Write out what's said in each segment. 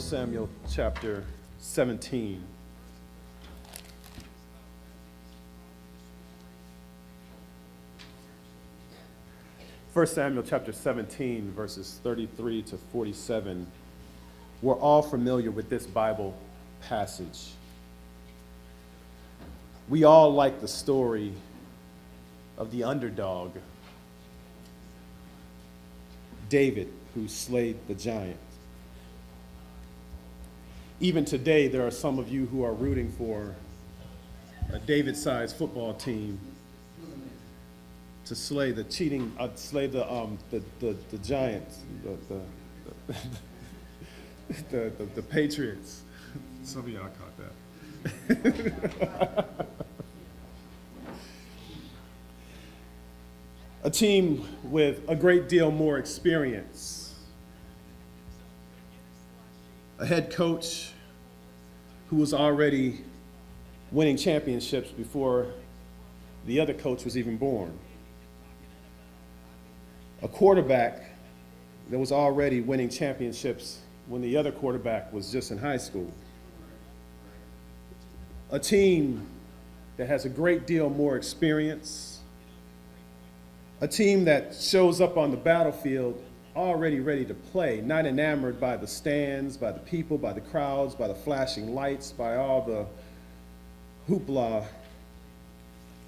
Samuel chapter 17. First Samuel chapter 17, verses 33 to 47. We're all familiar with this Bible passage. We all like the story of the underdog, David, who slayed the giant. Even today, there are some of you who are rooting for a David-sized football team to slay the Giants, the Patriots. Some of y'all caught that. A team with a great deal more experience. A head coach who was already winning championships before the other coach was even born. A quarterback that was already winning championships when the other quarterback was just in high school. A team that has a great deal more experience. A team that shows up on the battlefield already ready to play, not enamored by the stands, by the people, by the crowds, by the flashing lights, by all the hoopla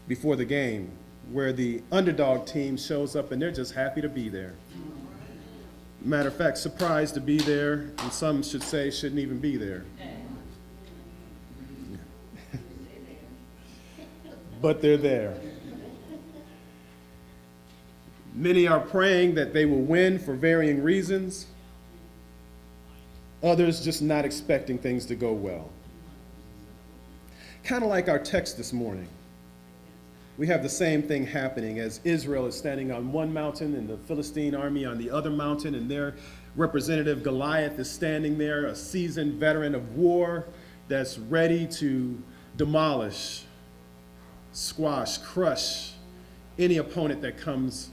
before the game, where the underdog team shows up and they're just happy to be there. Matter of fact, surprised to be there, and some should say shouldn't even be there. But they're there. Many are praying that they will win for varying reasons. Others just not expecting things to go well. Kind of like our text this morning. We have the same thing happening as Israel is standing on one mountain and the Philistine army on the other mountain, and their representative Goliath is standing there, a seasoned veteran of war that's ready to demolish, squash, crush any opponent that comes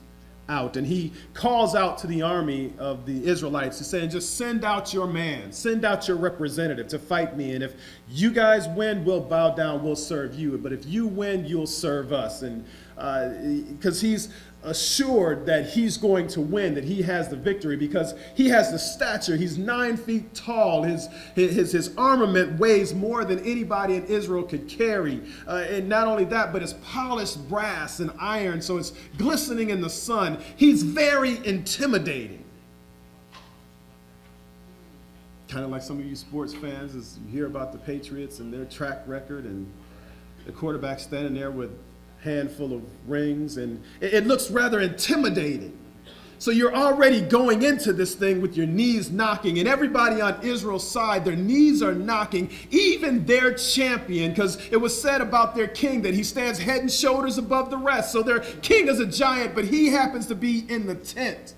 out. And he calls out to the army of the Israelites to say, just send out your man, send out your representative to fight me. And if you guys win, we'll bow down, we'll serve you. But if you win, you'll serve us. And because he's assured that he's going to win, that he has the victory, because he has the stature. He's 9 feet tall. His armament weighs more than anybody in Israel could carry. And not only that, but it's polished brass and iron, so it's glistening in the sun. He's very intimidating. Kind of like some of you sports fans, as you hear about the Patriots and their track record, and the quarterback standing there with handful of rings, and it looks rather intimidating. So you're already going into this thing with your knees knocking, and everybody on Israel's side, their knees are knocking, even their champion, because it was said about their king that he stands head and shoulders above the rest. So their king is a giant, but he happens to be in the tent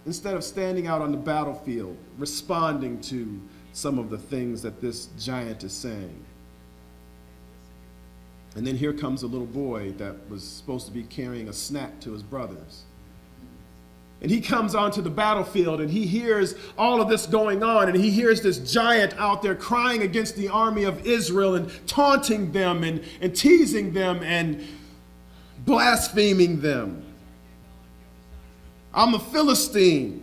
instead of standing out on the battlefield, responding to some of the things that this giant is saying. And then here comes a little boy that was supposed to be carrying a snack to his brothers. And he comes onto the battlefield and he hears all of this going on, and he hears this giant out there crying against the army of Israel and taunting them and teasing them and blaspheming them. I'm a Philistine,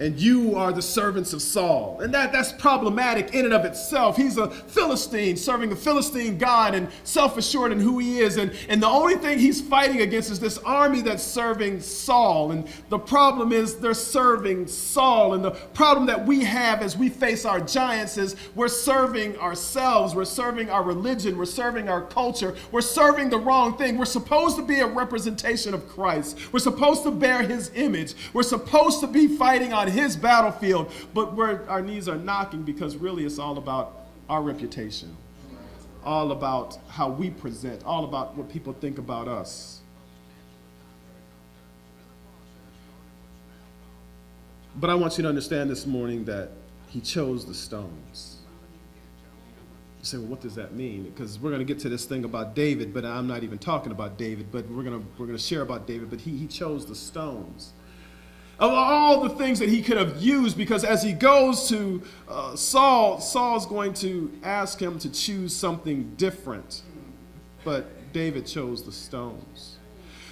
and you are the servants of Saul. And that's problematic in and of itself. He's a Philistine, serving a Philistine God and self-assured in who he is. And the only thing he's fighting against is this army that's serving Saul. And the problem is they're serving Saul. And the problem that we have as we face our giants is we're serving ourselves. We're serving our religion. We're serving our culture. We're serving the wrong thing. We're supposed to be a representation of Christ. We're supposed to bear his image. We're supposed to be fighting on his battlefield, but where our knees are knocking, because really it's all about our reputation, all about how we present, all about what people think about us. But I want you to understand this morning that he chose the stones. You say, well, what does that mean? Because we're going to get to this thing about David, but I'm not even talking about David, but we're going to share about David, but he chose the stones. Of all the things that he could have used, because as he goes to Saul's going to ask him to choose something different. But David chose the stones.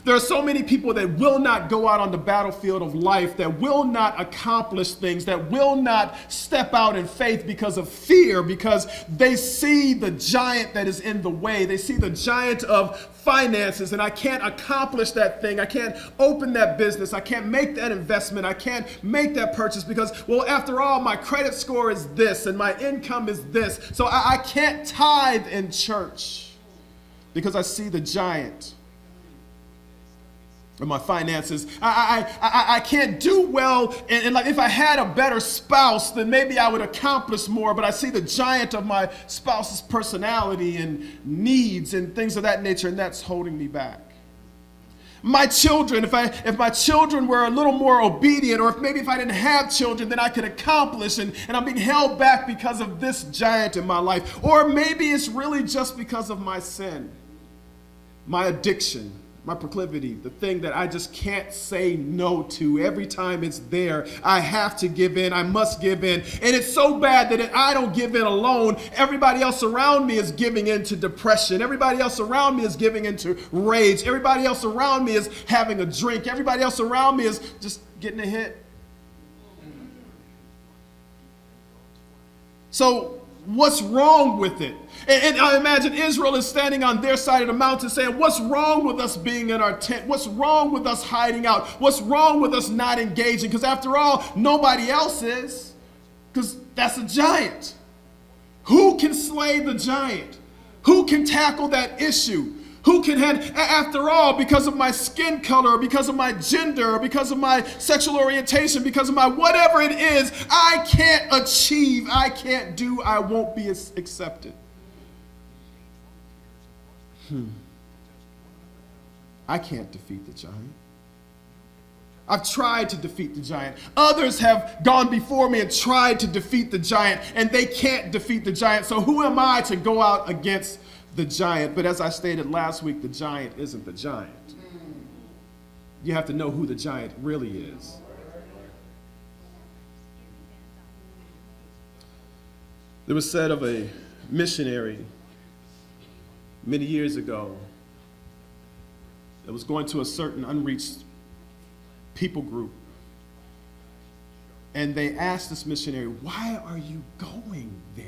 There are so many people that will not go out on the battlefield of life, that will not accomplish things, that will not step out in faith because of fear, because they see the giant that is in the way. They see the giant of finances, and I can't accomplish that thing. I can't open that business. I can't make that investment. I can't make that purchase because, well, after all, my credit score is this and my income is this. So I can't tithe in church because I see the giant of my finances. I can't do well, and like if I had a better spouse, then maybe I would accomplish more, but I see the giant of my spouse's personality and needs and things of that nature, and that's holding me back. My children, if my children were a little more obedient, or if I didn't have children, then I could accomplish, and I'm being held back because of this giant in my life. Or maybe it's really just because of my sin, my addiction, my proclivity, the thing that I just can't say no to. Every time it's there, I have to give in. I must give in. And it's so bad that if I don't give in alone, everybody else around me is giving in to depression. Everybody else around me is giving into rage. Everybody else around me is having a drink. Everybody else around me is just getting a hit. So what's wrong with it? And I imagine Israel is standing on their side of the mountain saying, what's wrong with us being in our tent? What's wrong with us hiding out? What's wrong with us not engaging? Because after all, nobody else is. Because that's a giant. Who can slay the giant? Who can tackle that issue? Who can after all, because of my skin color, or because of my gender, or because of my sexual orientation, because of my whatever it is, I can't achieve, I can't do, I won't be accepted. I can't defeat the giant. I've tried to defeat the giant. Others have gone before me and tried to defeat the giant, and they can't defeat the giant. So who am I to go out against the giant? But as I stated last week, the giant isn't the giant. You have to know who the giant really is. There was said of a missionary many years ago that was going to a certain unreached people group. And they asked this missionary, why are you going there?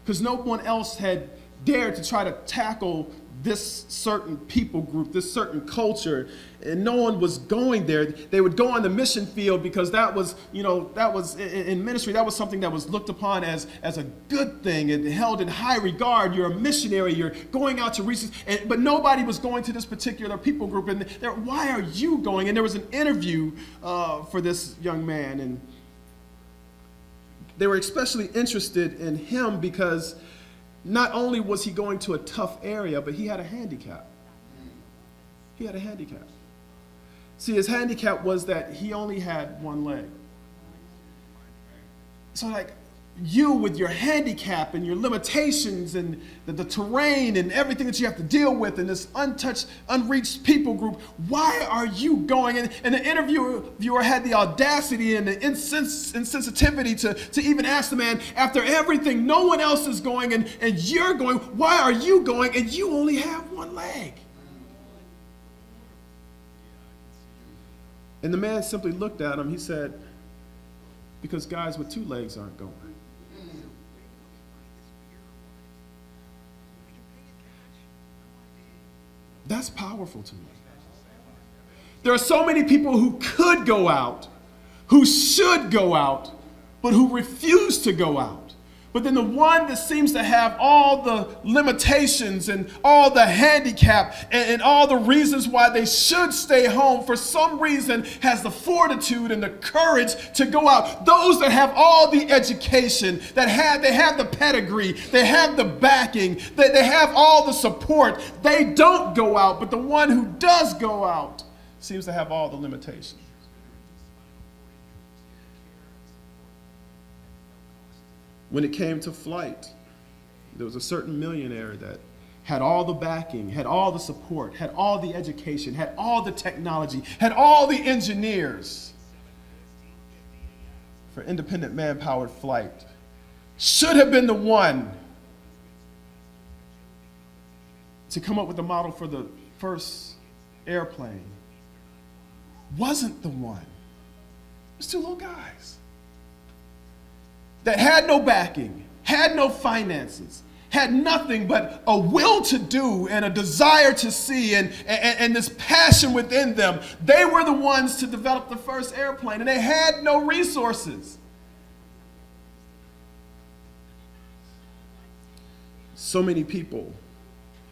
Because no one else had dared to try to tackle this certain people group, this certain culture, and no one was going there. They would go on the mission field because that was in ministry, that was something that was looked upon as a good thing and held in high regard. You're a missionary, you're going out to reach, but nobody was going to this particular people group. And why are you going? And there was an interview for this young man, and they were especially interested in him because not only was he going to a tough area, but he had a handicap. He had a handicap. See, his handicap was that he only had one leg. So like you with your handicap and your limitations and the terrain and everything that you have to deal with in this untouched, unreached people group, why are you going? And the interviewer had the audacity and the insensitivity to even ask the man, after everything, no one else is going and you're going, why are you going? And you only have one leg. And the man simply looked at him. He said, because guys with two legs aren't going. That's powerful to me. There are so many people who could go out, who should go out, but who refuse to go out. But then the one that seems to have all the limitations and all the handicap and all the reasons why they should stay home, for some reason has the fortitude and the courage to go out. Those that have all the education, they have the pedigree, they have the backing, they have all the support, they don't go out. But the one who does go out seems to have all the limitations. When it came to flight, there was a certain millionaire that had all the backing, had all the support, had all the education, had all the technology, had all the engineers for independent man-powered flight, should have been the one to come up with the model for the first airplane, wasn't the one. It was two little guys that had no backing, had no finances, had nothing but a will to do and a desire to see and this passion within them. They were the ones to develop the first airplane, and they had no resources. So many people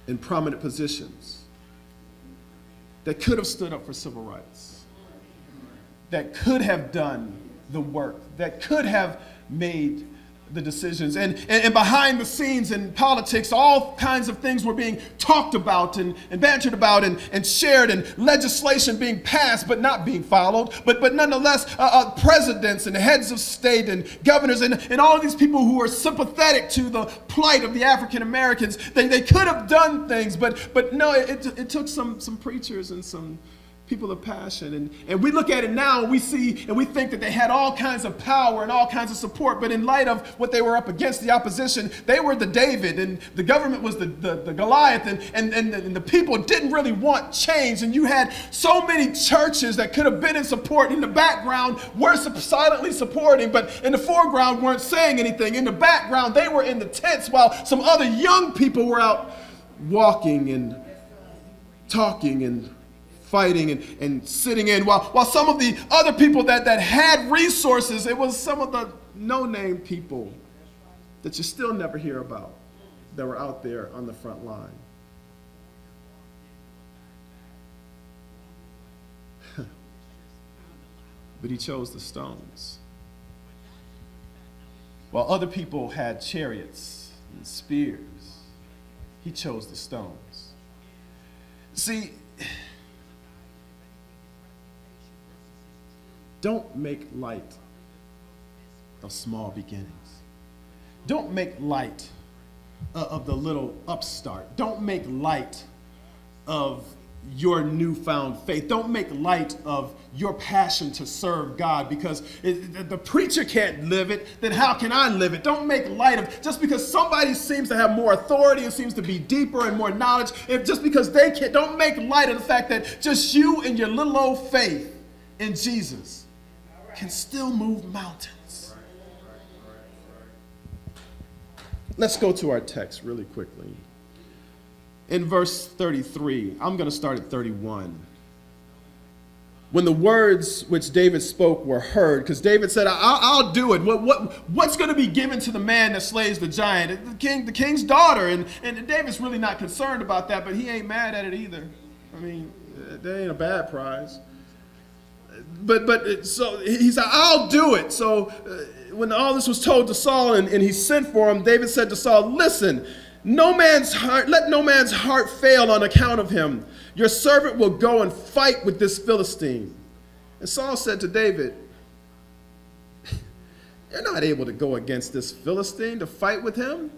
in prominent positions that could have stood up for civil rights, that could have done the work, that could have made the decisions. And behind the scenes in politics, all kinds of things were being talked about and bantered about and shared, and legislation being passed but not being followed. But nonetheless, presidents and heads of state and governors and all of these people who are sympathetic to the plight of the African Americans, they could have done things, but no, it took some preachers and some people of passion. And we look at it now and we see and we think that they had all kinds of power and all kinds of support, but in light of what they were up against, the opposition, they were the David and the government was the Goliath, and the people didn't really want change. And you had so many churches that could have been in support in the background, were silently supporting, but in the foreground weren't saying anything. In the background, they were in the tents while some other young people were out walking and talking and fighting and sitting in, while some of the other people that had resources, it was some of the no-name people that you still never hear about that were out there on the front line. But he chose the stones. While other people had chariots and spears, he chose the stones. See, don't make light of small beginnings. Don't make light of the little upstart. Don't make light of your newfound faith. Don't make light of your passion to serve God, because the preacher can't live it, then how can I live it? Don't make light of just because somebody seems to have more authority and seems to be deeper and more knowledge, just because they can't, don't make light of the fact that just you and your little old faith in Jesus can still move mountains. Let's go to our text really quickly. In verse 33, I'm going to start at 31. When the words which David spoke were heard, because David said, I'll do it. What's going to be given to the man that slays the giant? The king's daughter. And David's really not concerned about that, but he ain't mad at it either. I mean, that ain't a bad prize. But so he said, I'll do it. So when all this was told to Saul and he sent for him, David said to Saul, listen, let no man's heart fail on account of him. Your servant will go and fight with this Philistine. And Saul said to David, you're not able to go against this Philistine to fight with him,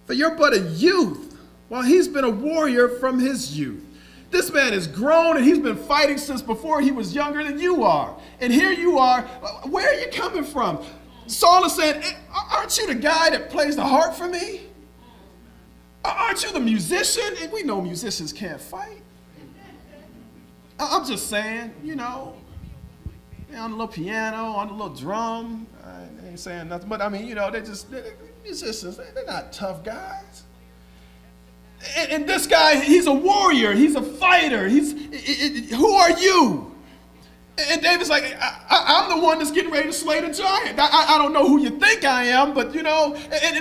for you're but a youth, while he's been a warrior from his youth. This man is grown and he's been fighting since before he was younger than you are. And here you are. Where are you coming from? Saul is saying, aren't you the guy that plays the harp for me? Aren't you the musician? And we know musicians can't fight. I'm just saying, on the little piano, on the little drum. I ain't saying nothing, but I mean, they're musicians. They're not tough guys. And this guy, he's a warrior. He's a fighter. Who are you? And David's like, I'm the one that's getting ready to slay the giant. I don't know who you think I am, but and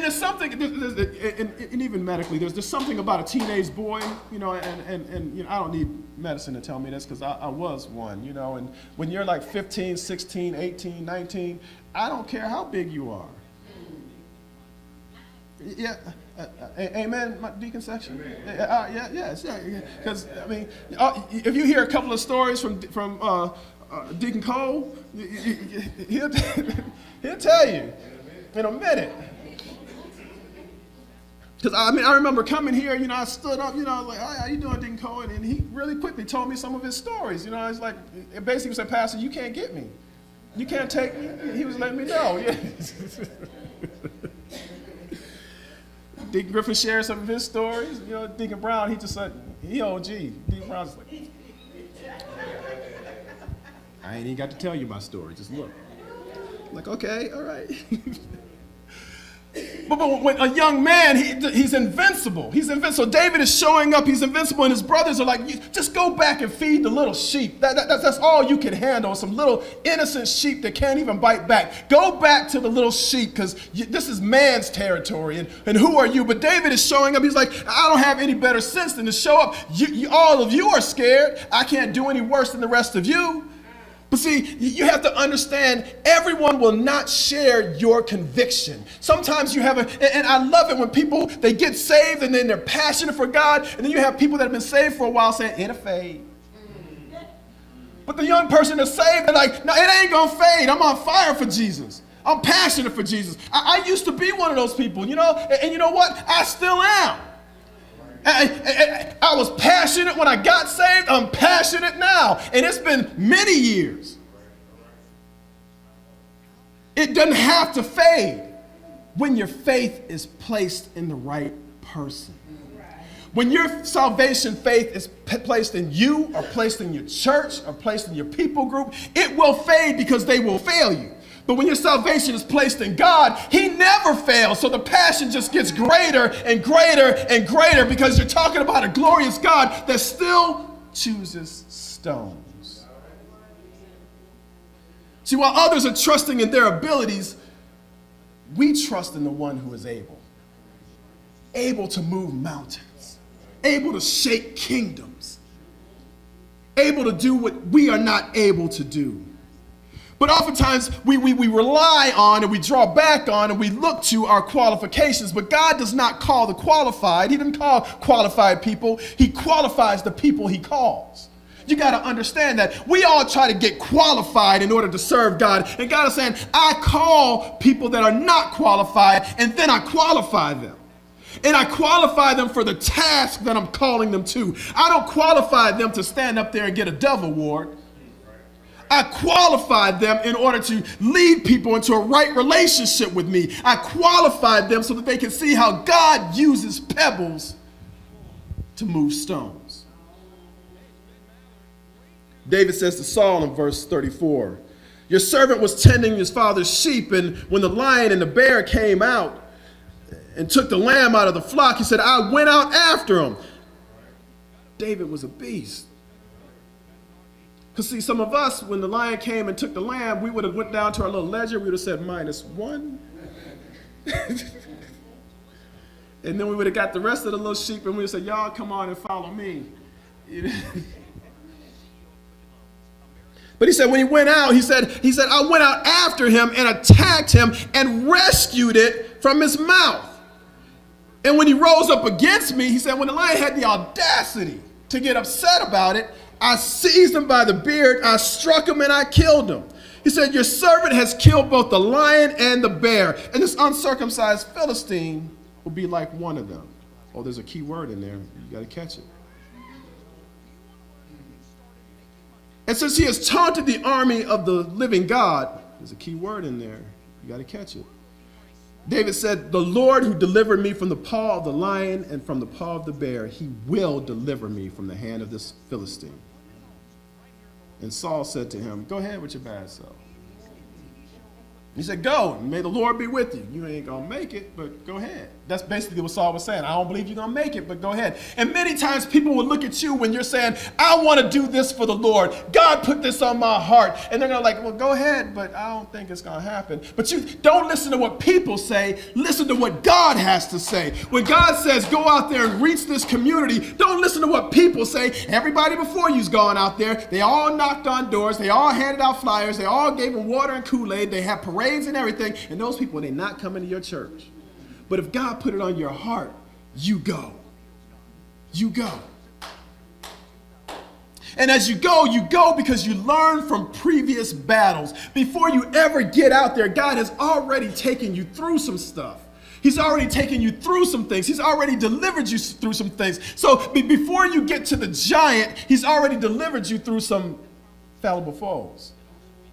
there's something, and even medically, there's something about a teenage boy, and I don't need medicine to tell me this because I was one, and when you're like 15, 16, 18, 19, I don't care how big you are. Yeah, amen, my deacon section. Yes, because I mean, if you hear a couple of stories from Deacon Cole, he'll tell you in a minute. Because, I remember coming here, I stood up, like, "Hi, how you doing, Deacon Cohen?" And he really quickly told me some of his stories. It's like, it basically said, "Pastor, you can't get me. You can't take me." He was letting me know. Yeah. Deacon Griffin shared some of his stories. Deacon Brown, he just said, he OG. Deacon Brown's like, "I ain't even got to tell you my story. Just look." I'm like, okay, all right. But when a young man, he's invincible. He's invincible. David is showing up. He's invincible. And his brothers are like, "Just go back and feed the little sheep. That's all you can handle. Some little innocent sheep that can't even bite back. Go back to the little sheep because this is man's territory. And who are you?" But David is showing up. He's like, "I don't have any better sense than to show up. All of you are scared. I can't do any worse than the rest of you." But see, you have to understand, everyone will not share your conviction. Sometimes you have and I love it when people, they get saved and then they're passionate for God, and then you have people that have been saved for a while saying, "It'll fade." But the young person that's saved, they're like, "No, it ain't gonna fade. I'm on fire for Jesus. I'm passionate for Jesus." I used to be one of those people, and you know what? I still am. I was passionate when I got saved. I'm passionate now. And it's been many years. It doesn't have to fade when your faith is placed in the right person. When your salvation faith is placed in you, or placed in your church, or placed in your people group, it will fade because they will fail you. But when your salvation is placed in God, he never fails. So the passion just gets greater and greater and greater because you're talking about a glorious God that still chooses stones. See, while others are trusting in their abilities, we trust in the one who is able to move mountains, able to shake kingdoms, able to do what we are not able to do. But oftentimes we rely on and we draw back on and we look to our qualifications. But God does not call the qualified. He didn't call qualified people. He qualifies the people he calls. You got to understand that we all try to get qualified in order to serve God. And God is saying, I call people that are not qualified, and then I qualify them. And I qualify them for the task that I'm calling them to. I don't qualify them to stand up there and get a Dove Award. I qualified them in order to lead people into a right relationship with me. I qualified them so that they can see how God uses pebbles to move stones. David says to Saul in verse 34, "Your servant was tending his father's sheep, and when the lion and the bear came out and took the lamb out of the flock, he said, I went out after him." David was a beast. Because see, some of us, when the lion came and took the lamb, we would have went down to our little ledger, we would have said -1. And then we would have got the rest of the little sheep and we would have said, "Y'all come on and follow me." But he said when he went out, he said, "I went out after him and attacked him and rescued it from his mouth. And when he rose up against me," he said, when the lion had the audacity to get upset about it, "I seized him by the beard, I struck him, and I killed him." He said, "Your servant has killed both the lion and the bear, and this uncircumcised Philistine will be like one of them." Oh, there's a key word in there. You got to catch it. "And since he has taunted the army of the living God," there's a key word in there. You got to catch it. David said, "The Lord who delivered me from the paw of the lion and from the paw of the bear, he will deliver me from the hand of this Philistine." And Saul said to him, "Go ahead with your bad self." He said, "Go, and may the Lord be with you. You ain't going to make it, but go ahead." That's basically what Saul was saying. I don't believe you're going to make it, but go ahead. And many times people will look at you when you're saying, "I want to do this for the Lord. God put this on my heart." And they're going to like, "Well, go ahead, but I don't think it's going to happen." But you don't listen to what people say. Listen to what God has to say. When God says, "Go out there and reach this community," don't listen to what people say. Everybody before you's gone out there. They all knocked on doors. They all handed out flyers. They all gave them water and Kool-Aid. They had parades and everything. And those people, they're not coming to your church. But if God put it on your heart, you go. You go. And as you go because you learn from previous battles. Before you ever get out there, God has already taken you through some stuff. He's already taken you through some things. He's already delivered you through some things. So before you get to the giant, he's already delivered you through some fallible foes.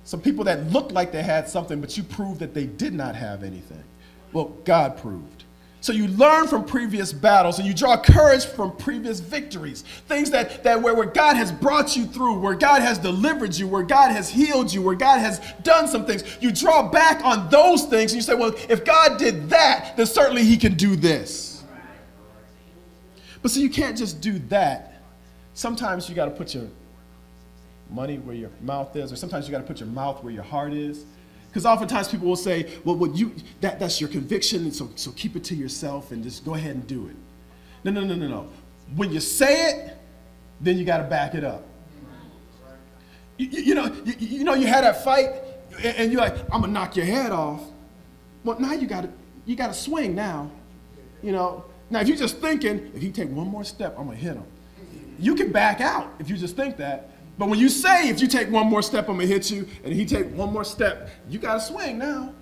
Some people that looked like they had something, but you proved that they did not have anything. Well, God proved. So you learn from previous battles and you draw courage from previous victories. Things that where God has brought you through, where God has delivered you, where God has healed you, where God has done some things. You draw back on those things and you say, well, if God did that, then certainly he can do this. But see, you can't just do that. Sometimes you got to put your money where your mouth is, or sometimes you got to put your mouth where your heart is. Because oftentimes people will say, well, that's your conviction, and so keep it to yourself and just go ahead and do it. No. When you say it, then you got to back it up. You know, you had that fight, and you're like, I'm gonna knock your head off. Well, now you got to swing now. You know, now if you're just thinking, if you take one more step, I'm gonna hit him. You can back out if you just think that. But when you say, if you take one more step, I'm going to hit you, and he take one more step, you got to swing now.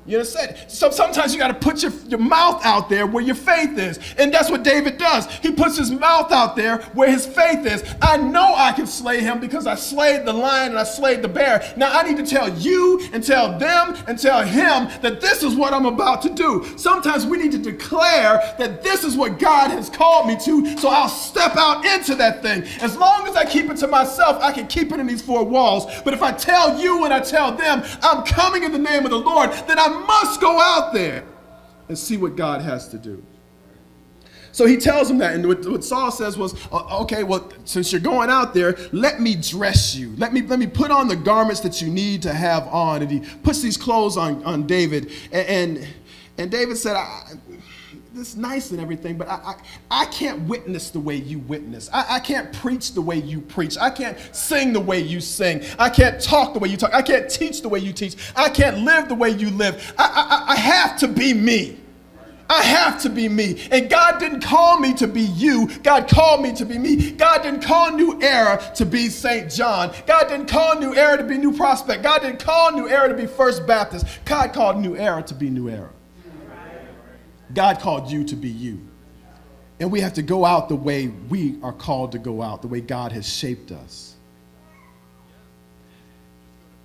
You understand? So sometimes you got to put your mouth out there where your faith is. And that's what David does. He puts his mouth out there where his faith is. I know I can slay him because I slayed the lion and I slayed the bear. Now I need to tell you and tell them and tell him that this is what I'm about to do. Sometimes we need to declare that this is what God has called me to, so I'll step out into that thing. As long as I keep it to myself, I can keep it in these four walls. But if I tell you and I tell them, I'm coming in the name of the Lord, then I must go out there and see what God has to do. So he tells him that, and what Saul says was, okay, well, since you're going out there, let me dress you. Let me put on the garments that you need to have on. And he puts these clothes on David, and David said, this is nice and everything, but I can't witness the way you witness. I can't preach the way you preach. I can't sing the way you sing. I can't talk the way you talk. I can't teach the way you teach. I can't live the way you live. I have to be me. I have to be me. And God didn't call me to be you. God called me to be me. God didn't call New Era to be St. John. God didn't call New Era to be New Prospect. God didn't call New Era to be First Baptist. God called New Era to be New Era. God called you to be you. And we have to go out the way we are called to go out, the way God has shaped us.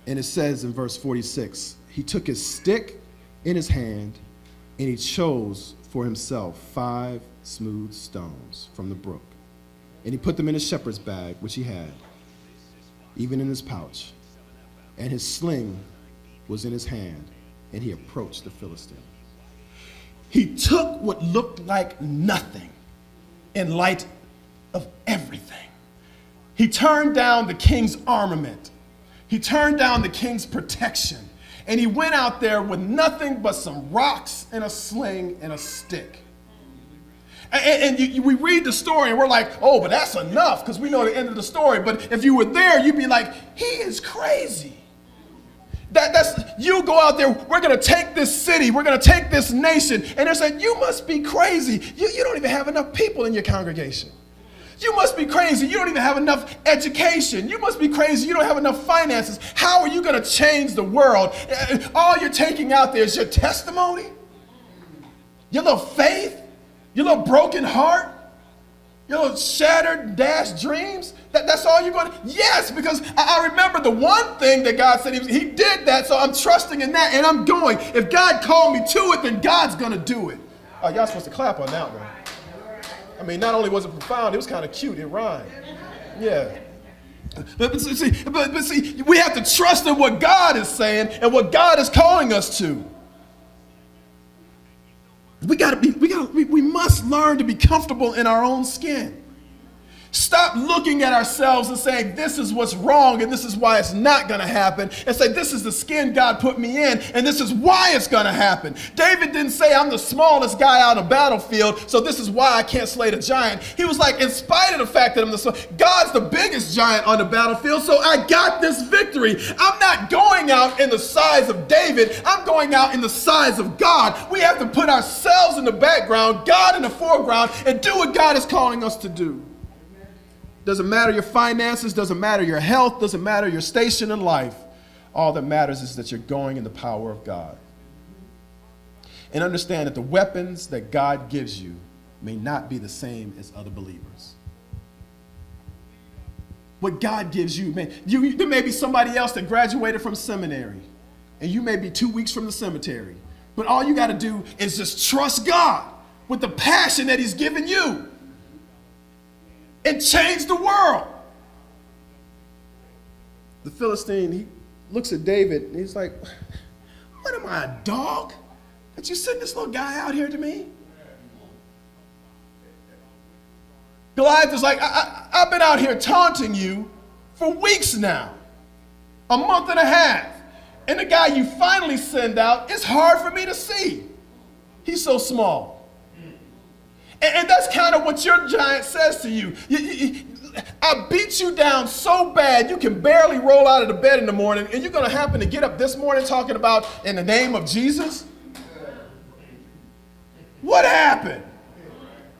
And it says in verse 46, he took his stick in his hand and he chose for himself 5 smooth stones from the brook. And he put them in his shepherd's bag, which he had, even in his pouch. And his sling was in his hand, and he approached the Philistine. He took what looked like nothing in light of everything. He turned down the king's armament. He turned down the king's protection. And he went out there with nothing but some rocks and a sling and a stick. And we read the story and we're like, oh, but that's enough because we know the end of the story. But if you were there, you'd be like, he is crazy. That's you go out there, we're going to take this city, we're going to take this nation. And they're saying, you must be crazy. You don't even have enough people in your congregation. You must be crazy. You don't even have enough education. You must be crazy. You don't have enough finances. How are you going to change the world? All you're taking out there is your testimony, your little faith, your little broken heart, your little shattered, dashed dreams. That's all you're going to? Yes, because I remember the one thing that God said he did that, so I'm trusting in that, and I'm going. If God called me to it, then God's going to do it. Oh, y'all supposed to clap on that one. I mean, not only was it profound, it was kind of cute. It rhymed. Yeah. But see, we have to trust in what God is saying and what God is calling us to. We must learn to be comfortable in our own skin. Stop looking at ourselves and saying, this is what's wrong and this is why it's not going to happen. And say, this is the skin God put me in and this is why it's going to happen. David didn't say, I'm the smallest guy out on the battlefield, so this is why I can't slay the giant. He was like, in spite of the fact that I'm the smallest, God's the biggest giant on the battlefield, so I got this victory. I'm not going out in the size of David. I'm going out in the size of God. We have to put ourselves in the background, God in the foreground, and do what God is calling us to do. Doesn't matter your finances, doesn't matter your health, doesn't matter your station in life. All that matters is that you're going in the power of God. and understand that the weapons that God gives you may not be the same as other believers. What God gives you, man, there may be somebody else that graduated from seminary, and you may be 2 weeks from the cemetery. But all you got to do is just trust God with the passion that he's given you and change the world. The Philistine, he looks at David and he's like, what am I, a dog? That you send this little guy out here to me? Goliath is like, I've been out here taunting you for weeks now, a month and a half. And the guy you finally send out, it's hard for me to see. He's so small. And that's kind of what your giant says to you. I beat you down so bad you can barely roll out of the bed in the morning, and you're going to happen to get up this morning talking about in the name of Jesus? What happened?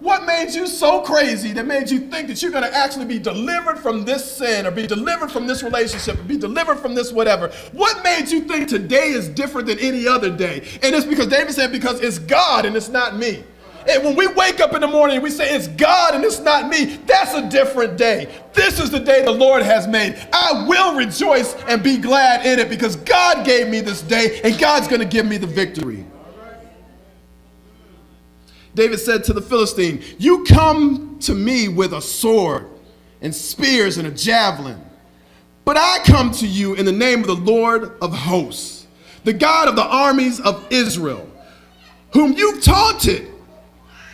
What made you so crazy that made you think that you're going to actually be delivered from this sin or be delivered from this relationship or be delivered from this whatever? What made you think today is different than any other day? And it's because David said, because it's God and it's not me. And when we wake up in the morning and we say it's God and it's not me, that's a different day. This is the day the Lord has made. I will rejoice and be glad in it because God gave me this day and God's going to give me the victory. David said to the Philistine, you come to me with a sword and spears and a javelin, but I come to you in the name of the Lord of hosts, the God of the armies of Israel, whom you've taunted.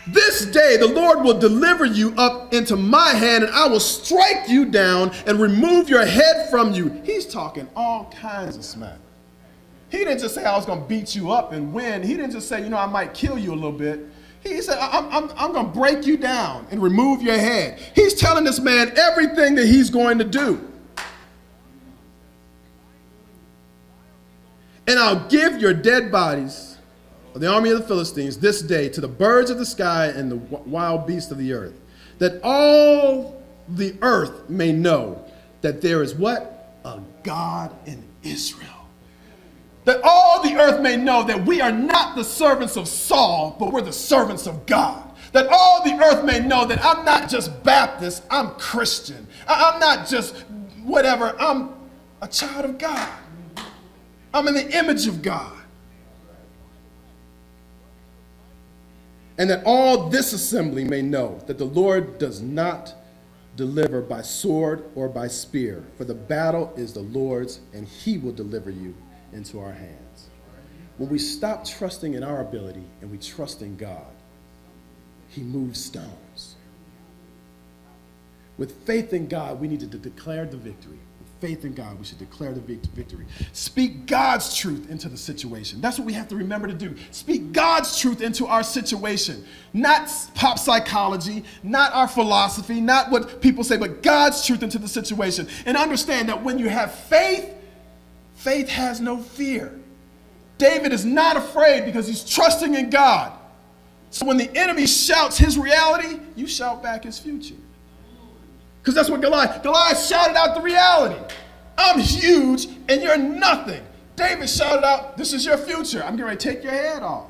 This day the Lord will deliver you up into my hand, and I will strike you down and remove your head from you. He's talking all kinds of smack. He didn't just say I was going to beat you up and win. He didn't just say, I might kill you a little bit. He said, I'm going to break you down and remove your head. He's telling this man everything that he's going to do. And I'll give your dead bodies of the army of the Philistines this day to the birds of the sky and the wild beasts of the earth, that all the earth may know that there is what? A God in Israel. That all the earth may know that we are not the servants of Saul, but we're the servants of God. That all the earth may know that I'm not just Baptist, I'm Christian. I'm not just whatever, I'm a child of God. I'm in the image of God. And that all this assembly may know that the Lord does not deliver by sword or by spear, for the battle is the Lord's, and he will deliver you into our hands. When we stop trusting in our ability and we trust in God, he moves stones. With faith in God, we need to declare the victory. With faith in God, we should declare the victory. Speak God's truth into the situation. That's what we have to remember to do. Speak God's truth into our situation. Not pop psychology, not our philosophy, not what people say, but God's truth into the situation. And understand that when you have faith, faith has no fear. David is not afraid because he's trusting in God. So when the enemy shouts his reality, you shout back his future. Because that's what Goliath shouted out the reality. I'm huge and you're nothing. David shouted out, this is your future. I'm getting ready to take your head off.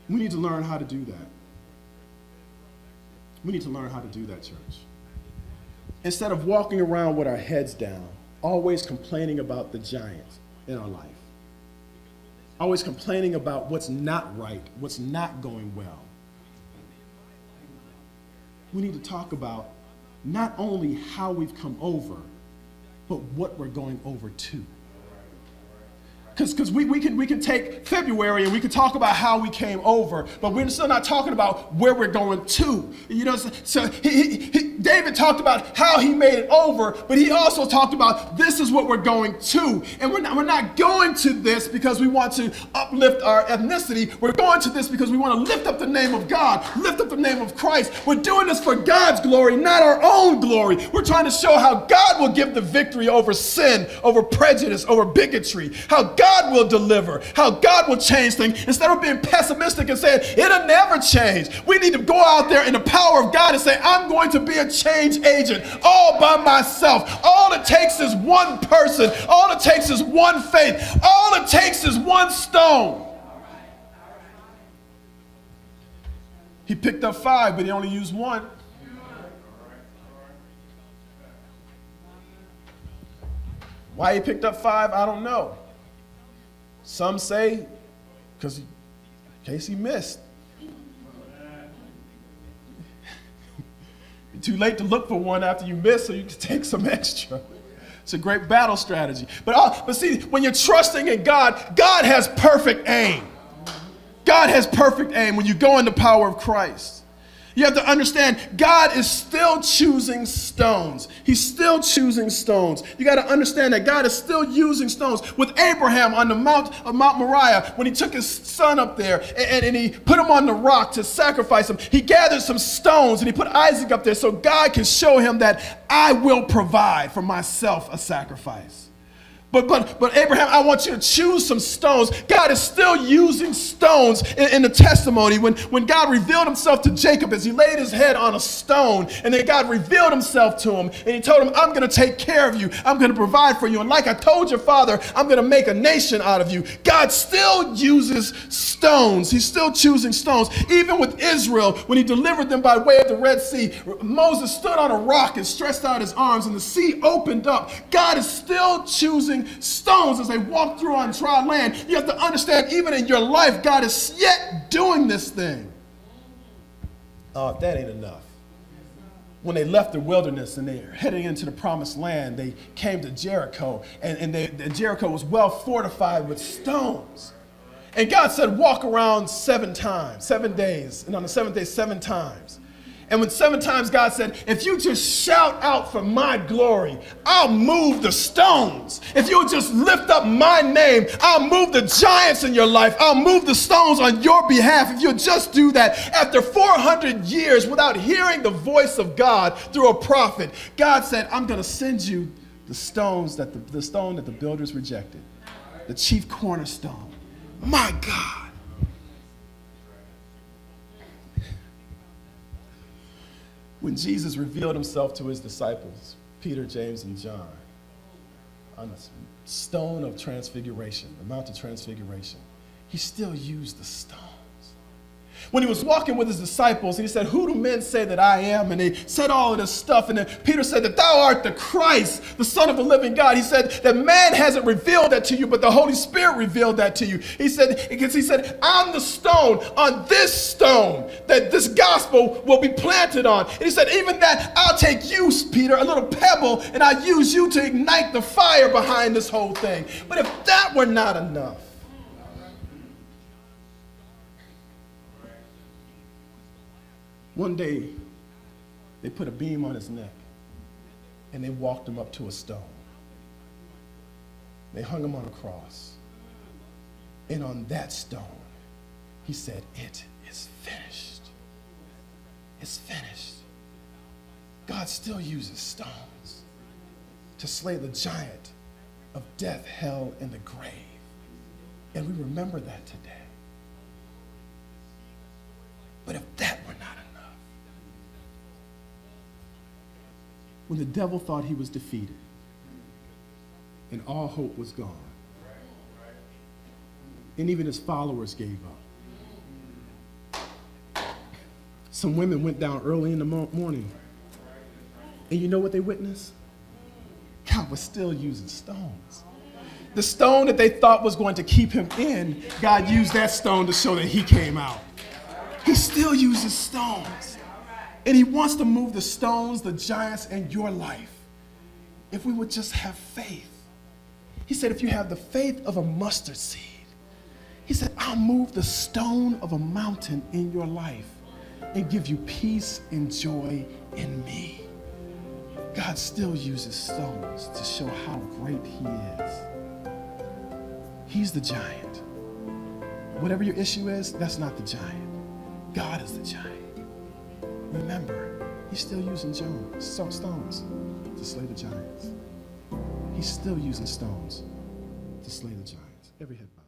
We need to learn how to do that. We need to learn how to do that, church. Instead of walking around with our heads down, always complaining about the giants in our life, always complaining about what's not right, what's not going well, we need to talk about not only how we've come over, but what we're going over to. Because we can take February and we can talk about how we came over, but we're still not talking about where we're going to. So David talked about how he made it over, but he also talked about this is what we're going to. And we're not going to this because we want to uplift our ethnicity. We're going to this because we want to lift up the name of God, lift up the name of Christ. We're doing this for God's glory, not our own glory. We're trying to show how God will give the victory over sin, over prejudice, over bigotry, how God will deliver, how God will change things, instead of being pessimistic and saying, it'll never change. We need to go out there in the power of God and say, I'm going to be a change agent all by myself. All it takes is one person. All it takes is one faith. All it takes is one stone. He picked up 5, but he only used 1. Why he picked up 5, I don't know. Some say because in case he missed. Too late to look for 1 after you miss, so you can take some extra. It's a great battle strategy. But see, when you're trusting in God, God has perfect aim. God has perfect aim when you go in the power of Christ. You have to understand, God is still choosing stones. He's still choosing stones. You got to understand that God is still using stones. With Abraham on the Mount Moriah, when he took his son up there and he put him on the rock to sacrifice him, he gathered some stones and he put Isaac up there so God can show him that I will provide for myself a sacrifice. But Abraham, I want you to choose some stones. God is still using stones in the testimony. When God revealed himself to Jacob as he laid his head on a stone, and then God revealed himself to him, and he told him, I'm going to take care of you. I'm going to provide for you. And like I told your father, I'm going to make a nation out of you. God still uses stones. He's still choosing stones. Even with Israel, when he delivered them by way of the Red Sea, Moses stood on a rock and stretched out his arms, and the sea opened up. God is still choosing stones as they walk through on dry land. You have to understand, even in your life, God is yet doing this thing. Oh, if that ain't enough. When they left the wilderness and they're heading into the promised land, they came to Jericho, and Jericho was well fortified with stones. And God said, walk around 7 times, 7 days, and on the 7th day, 7 times. And when 7 times God said, if you just shout out for my glory, I'll move the stones. If you'll just lift up my name, I'll move the giants in your life. I'll move the stones on your behalf. If you'll just do that. After 400 years without hearing the voice of God through a prophet, God said, I'm going to send you the stones the stone that the builders rejected, the chief cornerstone. My God. When Jesus revealed himself to his disciples, Peter, James, and John, on the stone of transfiguration, the Mount of Transfiguration, he still used the stones. When he was walking with his disciples, he said, who do men say that I am? And they said all of this stuff. And then Peter said that thou art the Christ, the Son of the living God. He said that man hasn't revealed that to you, but the Holy Spirit revealed that to you. He said, because he said, I'm the stone, on this stone that this gospel will be planted on. And he said, even that I'll take you, Peter, a little pebble, and I'll use you to ignite the fire behind this whole thing. But if that were not enough, one day, they put a beam on his neck, and they walked him up to a stone. They hung him on a cross. And on that stone, he said, it is finished. It's finished. God still uses stones to slay the giant of death, hell, and the grave. And we remember that today. But if that were not enough, when the devil thought he was defeated and all hope was gone, and even his followers gave up, some women went down early in the morning, and you know what they witnessed? God was still using stones. The stone that they thought was going to keep him in, God used that stone to show that he came out. He still uses stones. And he wants to move the stones, the giants in your life, if we would just have faith. He said, if you have the faith of a mustard seed, he said, I'll move the stone of a mountain in your life and give you peace and joy in me. God still uses stones to show how great he is. He's the giant. Whatever your issue is, that's not the giant. God is the giant. Remember, he's still using stones to slay the giants. He's still using stones to slay the giants. every head bowed.